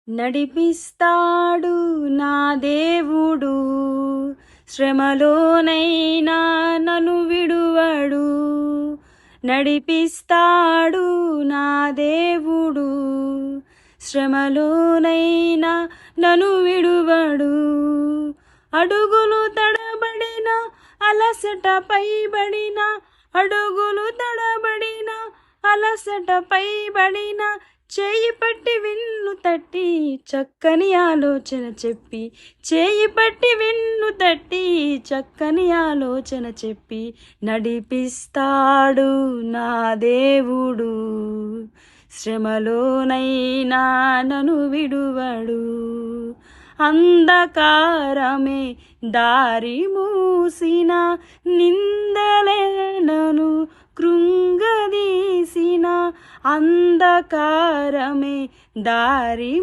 నడిపిస్తాడు నా దేవుడు, శ్రమలోనైనా నన్ను విడువడు. నడిపిస్తాడు నా దేవుడు, శ్రమలోనైనా నన్ను విడువడు. అడుగులు తడబడిన అలసట పైబడిన, అడుగులు తడబడిన అలసట పైబడిన, చేయి పట్టి వెన్ను తట్టి చక్కని ఆలోచన చెప్పి, చేయి పట్టి వెన్ను తట్టి చక్కని ఆలోచన చెప్పి, నడిపిస్తాడు నా దేవుడు, శ్రమలోనైనా నన్ను విడువడు. అంధకారమే దారి మూసిన, నిందలే నన్ను కృంగదీసిన, అంధకారమే దారి